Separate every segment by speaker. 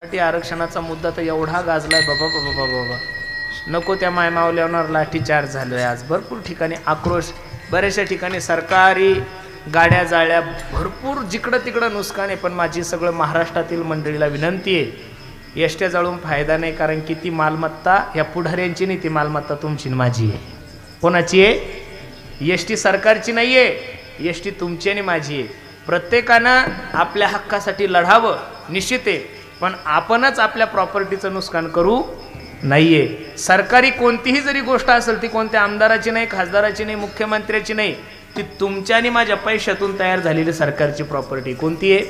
Speaker 1: मराठी आरक्षणाचा मुद्दा तर एवढा गाजलाय बाबा बाबा बाबा बाबा, नको त्या मायमावल्यावर लाठीचार्ज झालोय. आज भरपूर ठिकाणी आक्रोश, बऱ्याचशा ठिकाणी सरकारी गाड्या जाळल्या, भरपूर जिकडं तिकडं नुकसान आहे. पण माझी सगळं महाराष्ट्रातील मंडळीला विनंती आहे, एसट्या जाळून फायदा नाही. कारण की ती मालमत्ता या पुढाऱ्यांची नाही, ती मालमत्ता तुमची माझी आहे. कोणाची आहे? एसटी सरकारची नाही आहे, एसटी तुमची आणि माझी आहे. प्रत्येकानं आपल्या हक्कासाठी लढावं निश्चित आहे, पण आपणच आपल्या प्रॉपर्टीचं नुकसान करू नाहीये. सरकारी कोणतीही जरी गोष्ट असेल, ती कोणत्या आमदाराची नाही, खासदाराची नाही, मुख्यमंत्र्याची नाही, ती तुमच्या आणि माझ्या पैशातून तयार झालेली सरकारची प्रॉपर्टी. कोणती आहे?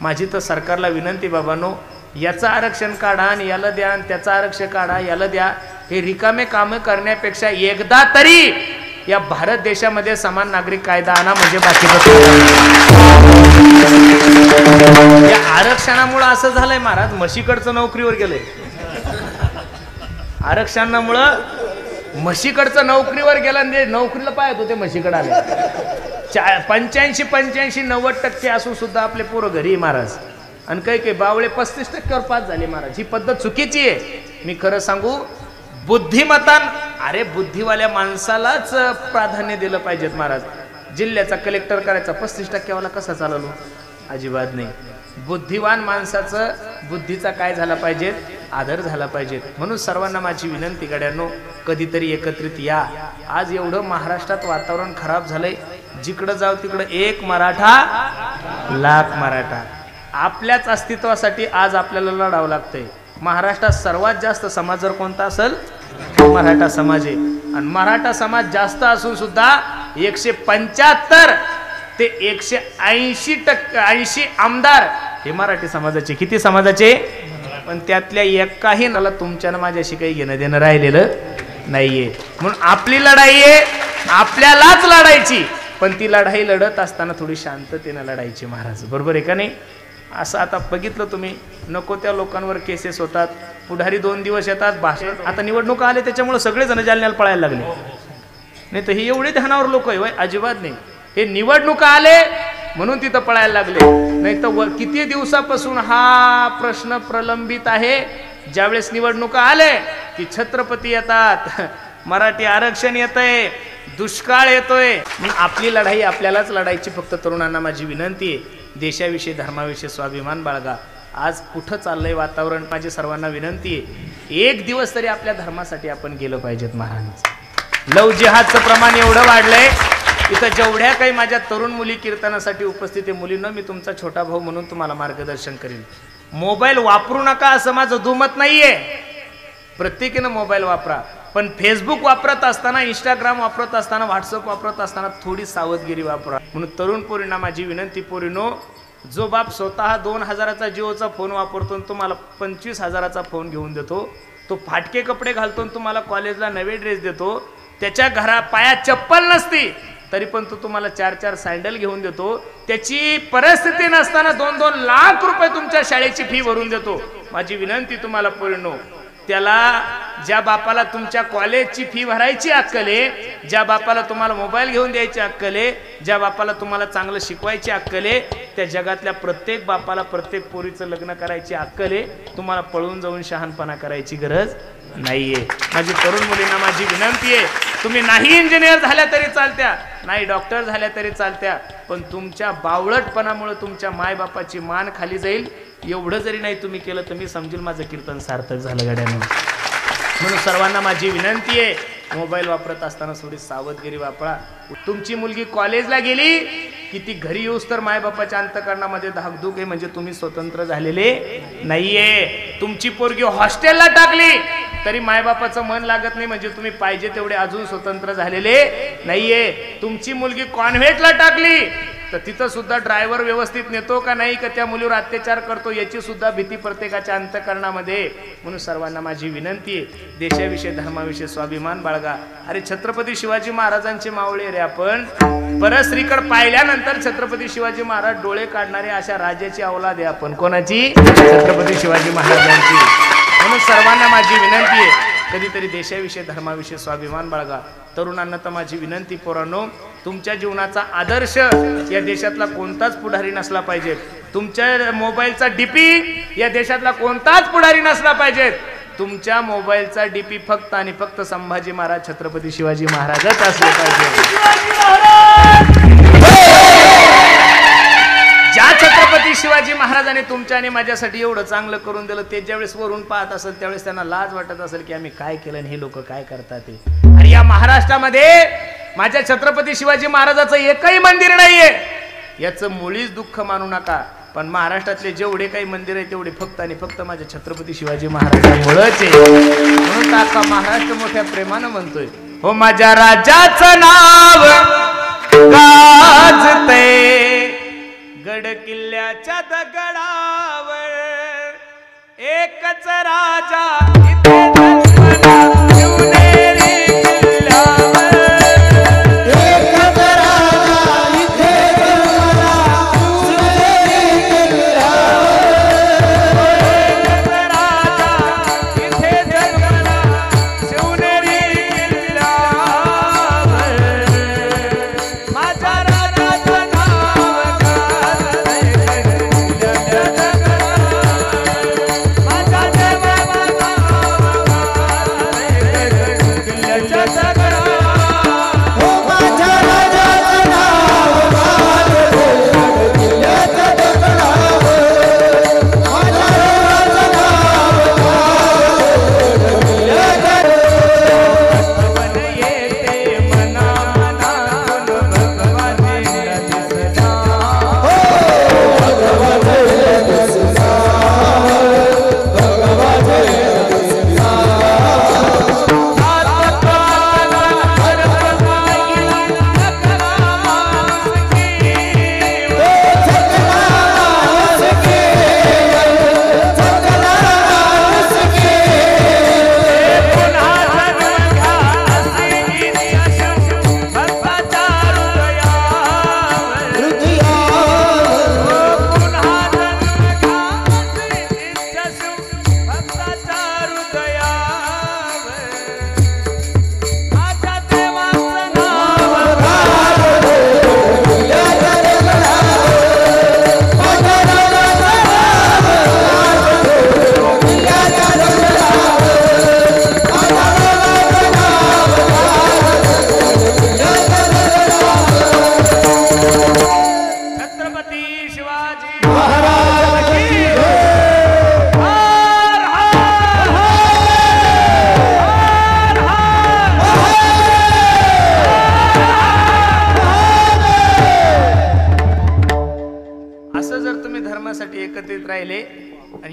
Speaker 1: माझी तर सरकारला विनंती, बाबांनो, याचं आरक्षण काढा आणि याला द्या, आणि त्याचं आरक्षण काढा याला द्या. हे रिकामे कामं करण्यापेक्षा एकदा तरी या भारत देशामध्ये समान नागरिक कायदा आणा, म्हणजे बाकीचं. या आरक्षणामुळे असं झालंय महाराज, म्हशीकडचं नोकरीवर गेलंय. आरक्षणामुळं म्हशीकडचं नोकरीवर गेला, म्हणजे नोकरीला पाहत होते म्हशीकडे आले. 85-90% असून सुद्धा आपले पोरं घरी महाराज. आणि काही काही बावळे 35% पास झाले महाराज. ही पद्धत चुकीची आहे. मी खरं सांगू, बुद्धिमतान, अरे बुद्धिवाल्या माणसालाच प्राधान्य दिलं पाहिजेत महाराज. जिल्ह्याचा कलेक्टर करायचा 35% वाला कसा चालवलो? अजिबात नाही. बुद्धिवान माणसाचं बुद्धीचा काय झाला पाहिजे? आदर झाला पाहिजे. म्हणून सर्वांना माझी विनंती, गड्यांनो, कधीतरी एकत्रित या. आज एवढं महाराष्ट्रात वातावरण खराब झालंय, जिकडं जाऊ तिकडं एक मराठा लाख मराठा. आपल्याच अस्तित्वासाठी आज आपल्याला लढावं लागतंय. महाराष्ट्रात सर्वात जास्त समाज जर कोणता असेल, मराठा समाज आहे. आणि मराठा समाज जास्त असून सुद्धा 175 ते 180 आमदार हे मराठी समाजाचे. किती समाजाचे? पण त्यातल्या एकाही नाला तुमच्या माझ्याशी काही घेणं देणं राहिलेलं नाहीये. म्हणून आपली लढाई आहे, आपल्यालाच लढायची. पण ती लढाई लढत असताना थोडी शांततेनं लढायची महाराज. बरोबर आहे का नाही? असं आता बघितलं तुम्ही, नको त्या लोकांवर केसेस होतात, पुढारी 2 दिवस येतात भाषण. आता निवडणुका आले त्याच्यामुळे सगळेजण जालन्याला पळायला लागले. नाही तर हे एवढे ध्यानावर लोक आहे? अजिबात नाही. हे निवडणुका आले म्हणून तिथं पळायला लागले. नाही तर किती दिवसापासून हा प्रश्न प्रलंबित आहे. ज्यावेळेस निवडणुका आले की छत्रपती येतात, मराठी आरक्षण येतंय, दुष्काळ येतोय. मग आपली लढाई आपल्यालाच लढायची. फक्त तरुणांना माझी विनंती आहे, देशाविषयी धर्माविषयी स्वाभिमान बाळगा. आज कुठं चाललंय वातावरण? माझी सर्वांना विनंती आहे, एक दिवस तरी आपल्या धर्मासाठी आपण गेलं पाहिजेत महाराज. लव जिहादचं प्रमाण एवढं वाढलंय, इथं जेवढ्या काही माझ्या तरुण मुली कीर्तनासाठी उपस्थित आहे, मुलींना मी तुमचा छोटा भाऊ म्हणून तुम्हाला मार्गदर्शन करेन. मोबाईल वापरू नका असं माझं दुमत नाहीये. प्रत्येकीनं मोबाईल वापरा, पण फेसबुक वापरत असताना, इंस्टाग्राम वापरत असताना, व्हॉट्सअप वापरत असताना थोडी सावधगिरी वापरा. म्हणून तरुण पोरींना माझी विनंती, पोरीनो, जो बाप स्वतः 2000चा जिओचा फोन वापरतो, तुम्हाला 25,000चा फोन घेऊन देतो, तो फाटके कपडे घालतो, तुम्हाला कॉलेजला नवे ड्रेस देतो, त्याच्या घरा पायात चप्पल नसती तरी पण तो तुम्हाला 4-4 सँडल घेऊन देतो, त्याची परिस्थिती नसताना 2-2 लाख रुपये तुमच्या शाळेची फी भरून देतो. माझी विनंती तुम्हाला पोरींनो, त्याला, ज्या बापाला तुमच्या कॉलेजची फी भरायची अक्कल आहे, ज्या बापाला तुम्हाला मोबाईल घेऊन द्यायची अक्कल आहे, ज्या बापाला तुम्हाला चांगलं शिकवायची अक्कल आहे, त्या जगातल्या प्रत्येक बापाला प्रत्येक पोरीचं लग्न करायची अक्कल आहे. तुम्हाला पळून जाऊन शहाणपणा करायची गरज नाहीये. माझी तरुण मुलींना माझी विनंती आहे, तुम्ही नाही इंजिनियर झाल्या तरी चालत्या, नाही डॉक्टर झाल्या तरी चालत्या, पण तुमच्या बावळटपणामुळे तुमच्या मायबापाची मान खाली जाईल. एवढं जरी नाही तुम्ही केलं तर मी समजेल माझं कीर्तन सार्थक झालं गड्यानं. म्हणून सर्वांना माझी विनंती आहे, मोबाईल वापरत असताना थोडी सावधगिरी वापरा. तुमची मुलगी कॉलेजला गेली की ती घरी येऊस तर मायबापाच्या अंतःकरणामध्ये धाकधूक आहे, म्हणजे तुम्ही स्वतंत्र झालेले नाहीये. तुमची पोरगी हॉस्टेलला टाकली तरी मायबापाचं मन लागत नाही, म्हणजे तुम्ही पाहिजे तेवढे अजून स्वतंत्र झालेले नाहीये. तुमची मुलगी कॉन्व्हेंटला टाकली तर तिथं सुद्धा ड्रायव्हर व्यवस्थित नेतो का नाही, का त्या मुलीवर अत्याचार करतो, याची सुद्धा भीती प्रत्येकाच्या अंतःकरणामध्ये. म्हणून सर्वांना माझी विनंती आहे, देशाविषयी धर्माविषयी स्वाभिमान बाळगा. अरे छत्रपती शिवाजी महाराजांचे मावळे रे आपण. परस्त्रीकडे पाहिल्यानंतर छत्रपती शिवाजी महाराज डोळे काढणारे अशा राजाची औलाद आहे आपण. कोणाची? छत्रपती शिवाजी महाराजांची. म्हणून सर्वांना माझी विनंती आहे, कधीतरी देशाविषयी धर्माविषयी स्वाभिमान बाळगा. तरुणांना तर माझी विनंती, पोरांनो, तुमच्या जीवनाचा आदर्श या देशातला कोणताच पुढारी नसला पाहिजे. तुमच्या मोबाईलचा डीपी या देशातला कोणताच पुढारी नसला पाहिजे. तुमच्या मोबाईलचा डीपी फक्त आणि फक्त संभाजी महाराज छत्रपती शिवाजी महाराजच असले पाहिजे. ज्या छत्रपती शिवाजी महाराजांनी तुमच्या आणि माझ्यासाठी एवढं चांगलं करून दिलं ते ज्यावेळेस वरून पाहत असेल त्यावेळेस त्यांना लाज वाटत असेल की आम्ही काय केलं आणि हे लोक काय करतात ते. आणि या महाराष्ट्रामध्ये माझ्या छत्रपती शिवाजी महाराजाचं एकही मंदिर नाहीये याचं मुळीच दुःख मानू नका. पण महाराष्ट्रातले जेवढे काही मंदिर आहे तेवढे फक्त आणि फक्त माझ्या छत्रपती शिवाजी महाराजांमुळेच आहे. म्हणून आता महाराष्ट्र मोठ्या प्रेमानं म्हणतोय हो माझ्या राजाचं नाव गाजते गड किल्ल्याच्या दगडावर एकच राजा इथे जन्मला शिवनेरी किल्ल्यावर. एकच राजा इथे जन्मला शिवनेरी किल्ल्यावर. एकच राजा इथे जन्मला शिवनेरी किल्ल्यावर. माझ्या राजाचं नाव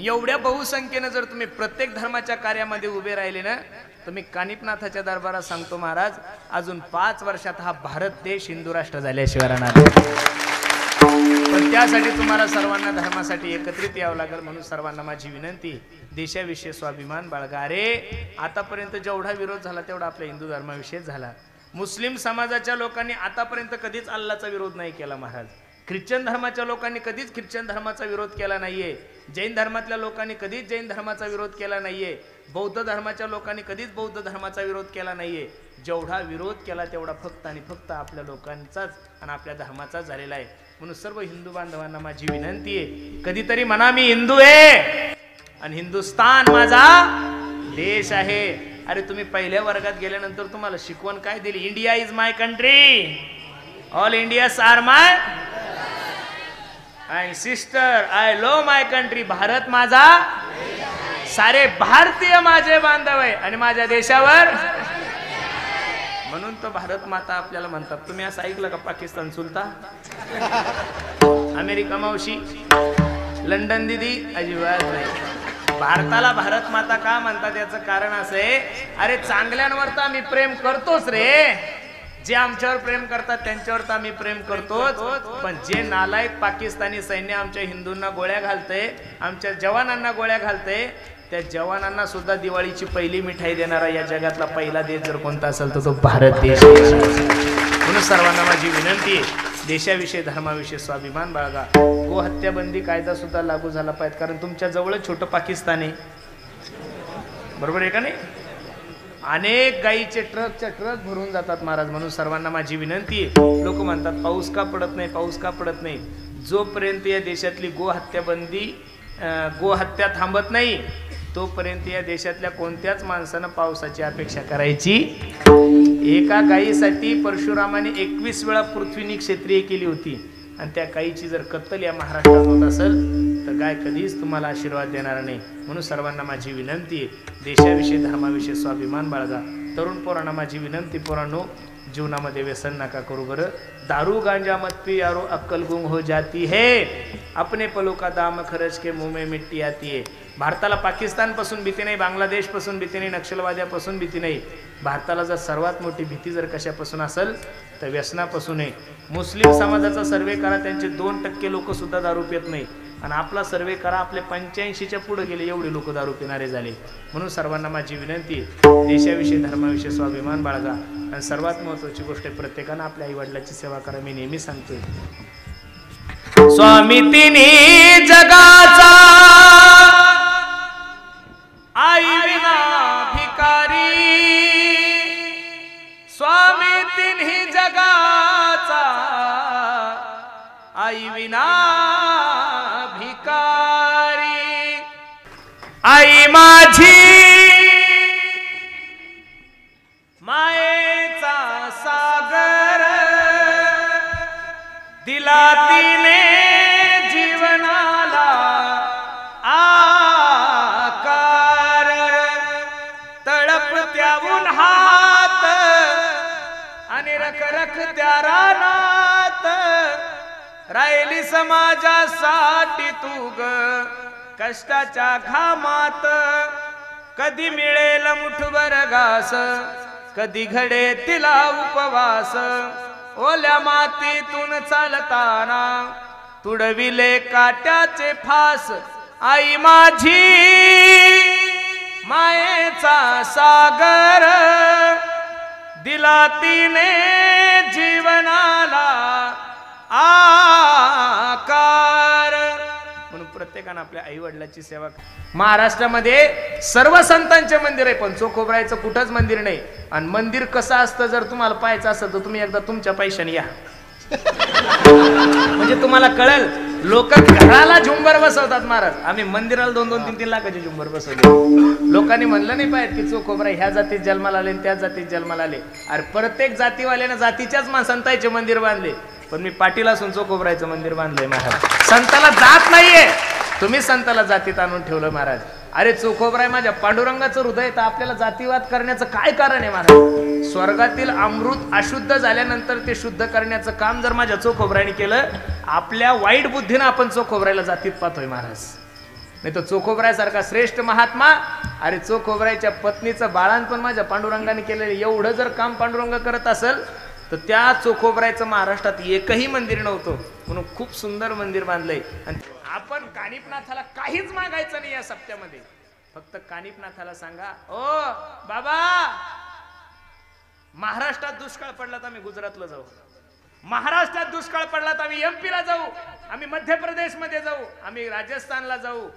Speaker 1: एवढ्या बहुसंख्येने जर तुम्ही प्रत्येक धर्माच्या कार्यामध्ये उभे राहिले ना तर मी कानिपनाथाच्या दरबारात सांगतो महाराज अजून 5 वर्षात हा भारत देश हिंदू राष्ट्र झाल्याशिवाय राहणार. पण त्यासाठी तुम्हाला सर्वांना धर्मासाठी एकत्रित यावं लागेल. म्हणून सर्वांना माझी विनंती देशाविषयी स्वाभिमान बाळगा. अरे आतापर्यंत जेवढा विरोध झाला तेवढा आपल्या हिंदू धर्माविषयी झाला. मुस्लिम समाजाच्या लोकांनी आतापर्यंत कधीच अल्लाचा विरोध नाही केला महाराज. ख्रिश्चन धर्माच्या लोकांनी कधीच ख्रिश्चन धर्माचा विरोध केला नाहीये. जैन धर्मातल्या लोकांनी कधीच जैन धर्माचा विरोध केला नाहीये. बौद्ध धर्माच्या लोकांनी कधीच बौद्ध धर्माचा विरोध केला नाहीये. जेवढा विरोध केला तेवढा फक्त आणि फक्त आपल्या लोकांचाच आणि आपल्या धर्माचाच झालेला आहे. म्हणून सर्व हिंदू बांधवांना माझी विनंती आहे कधीतरी म्हणा मी हिंदू आहे आणि हिंदुस्तान माझा देश आहे. अरे तुम्ही पहिल्या वर्गात गेल्यानंतर तुम्हाला शिकवण काय दिली? India is my country, all Indians are my and sister, I love my country. Bharat माझा, सारे भारतीय माझे बांधव आहे आणि माझ्या देशावर म्हणून तो भारत माता आपल्याला म्हणतात. तुम्ही असं ऐकलं का? पाकिस्तान सुलता, अमेरिका मावशी, लंडन दिदी, अजिबात नाही. भारताला भारत माता का म्हणतात याचं कारण असं आहे, अरे चांगल्यांवर तर आम्ही प्रेम करतोच रे, जे आमच्यावर प्रेम करतात त्यांच्यावर तर आम्ही प्रेम करतोच, पण जे नालायक पाकिस्तानी सैन्य आमच्या हिंदूंना गोळ्या घालते, आमच्या जवानांना गोळ्या घालते, त्या जवानांना सुद्धा दिवाळीची पहिली मिठाई देणारा या जगातला पहिला देश जर कोणता असेल तर तो भारत देश. म्हणून सर्वांना माझी विनंती आहे देशाविषयी धर्माविषयी स्वाभिमान बाळगा. गो हत्या बंदी कायदा सुद्धा लागू झाला पाहिजे, कारण तुमच्या जवळच छोटं पाकिस्तान आहे, बरोबर आहे का नाही? अनेक गाईचे ट्रकच्या ट्रक भरून जातात महाराज. म्हणून सर्वांना माझी विनंती आहे, लोक म्हणतात पाऊस का पडत नाही, पाऊस का पडत नाही. जोपर्यंत या देशातली गोहत्या थांबत नाही तोपर्यंत या देशातल्या कोणत्याच माणसानं पावसाची अपेक्षा करायची। एका गायीसाठी परशुरामाने 21 वेळा पृथ्वी क्षेत्रीय केली होती आणि त्या गायीची जर कत्तल या महाराष्ट्रात होत असेल तर गाय कधीच तुम्हाला आशीर्वाद देणार नाही। म्हणून सर्वांना माझी विनंती आहे, देशाविषयी धर्माविषयी स्वाभिमान बाळगा। तरुण पोरांना माझी विनंती, पोरांनो जीवनामध्ये व्यसन नका करू बरं। दारू गांजा मत पी यारो अक्कल गुम हो जाती है, अपने पलों का दाम खर्च के मुंह में मिट्टी आती है। भारताला पाकिस्तान पासून भीती नाही, बांगलादेश पासून भीती नाही, नक्षलवाद्यापासून भीती नाही। भारताला जर सर्वात मोठी भीती जर कशापासून असेल तर व्यसनापासून आहे। मुस्लिम समाजाचा सर्वे करा, त्यांचे 2% लोक सुद्धा दारू पित नाही आणि आपला सर्वे करा, आपले 85च्या पुढे गेले एवढे लोक दारू पिणारे झाले। म्हणून सर्वांना माझी विनंती, देशाविषयी धर्माविषयी स्वाभिमान बाळगा आणि सर्वात महत्त्वाची गोष्ट आहे, प्रत्येकानं आपल्या आई वडिलांची सेवा करा। मी नेहमी सांगतोय, स्वामी तिन्ही जगाचा आई विना भिकारी, स्वामी तिन्ही जगाचा आई विना भिकारी। आई माझी मायेचा सागर, दिला तिने जीवनाला आकार, तळपत्या उन्हात आणि रखरखत्या रानात, राहिली समाजासाठी तू ग कष्टाच्या घामात। कधी मिळेल मुठभर घास, कधी घडे तिला उपवास, ओल्या मातीतून चालताना तुडविले काट्याचे फास। आई माझी मायेचा सागर, दिला तिने जीवनाला आकार। म्हणून प्रत्येकानं आपल्या आई वडिलांची सेवा। महाराष्ट्रामध्ये सर्व संतांचे मंदिर आहे पण चोखोबरायचं कुठंच मंदिर नाही। आणि मंदिर कसं असतं जर तुम्हाला पाहायचं असेल तर तुम्ही एकदा तुमच्या पैशाने या, म्हणजे तुम्हाला कळेल। लोक घराला झुंबर बसवतात महाराज, आम्ही मंदिराला 2-2, 3-3 लाखाचे झुंबर बसवले। लोकांनी म्हणलं नाही पाहिजे की चोखोबरा ह्या जातीत जन्माला आले त्या जातीत जन्माला आले। अरे प्रत्येक जातीवाल्याने जातीच्याच संतांचे मंदिर बांधले, पण मी पाटील असून चोखोबरायचं मंदिर बांधलंय महाराज। संताला जात नाहीये, तुम्ही संताला जातीत आणून ठेवलं महाराज। अरे चोखोबराय माझ्या पांडुरंगाचं हृदय, तर आपल्याला जातीवाद करण्याचं काय कारण आहे महाराज? स्वर्गातील अमृत अशुद्ध झाल्यानंतर ते शुद्ध करण्याचं काम जर माझ्या चोखोबरायने केलं, आपल्या वाईट बुद्धीनं आपण चोखोबरायला जातीत पाहतोय महाराज। नाही तर चोखोबरायसारखा श्रेष्ठ महात्मा, अरे चोखोबरायच्या पत्नीचं बाळांपण माझ्या पांडुरंगाने केलेलं, एवढं जर काम पांडुरंग करत असेल तर त्या चोखोबरायचं महाराष्ट्रात एकही मंदिर नव्हतं, म्हणून खूप सुंदर मंदिर बांधलंय। आणि आपण कानिपनाथाला काहीच मागायचं नाही या सप्त्यामध्ये, फक्त कानिपनाथाला सांगा, ओ बाबा महाराष्ट्रात दुष्काळ पडला तर आम्ही गुजरातला जाऊ, महाराष्ट्रात दुष्काळ पडला तर आम्ही MP ला जाऊ, आम्ही मध्य प्रदेश मध्ये जाऊ, आम्ही राजस्थानला जाऊ,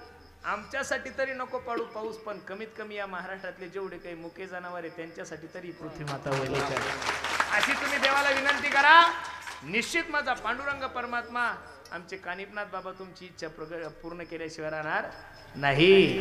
Speaker 1: आमच्यासाठी तरी नको पडू पाऊस, पण कमीत कमी या महाराष्ट्रातले जेवढे काही मुके जनावर आहे त्यांच्यासाठी तरी पृथ्वी माता होईल अशी तुम्ही देवाला विनंती करा। निश्चित माझा पांडुरंग परमात्मा आमचे कानिपनाथ बाबा तुमची इच्छा पूर्ण केल्याशिवाय राहणार नाही।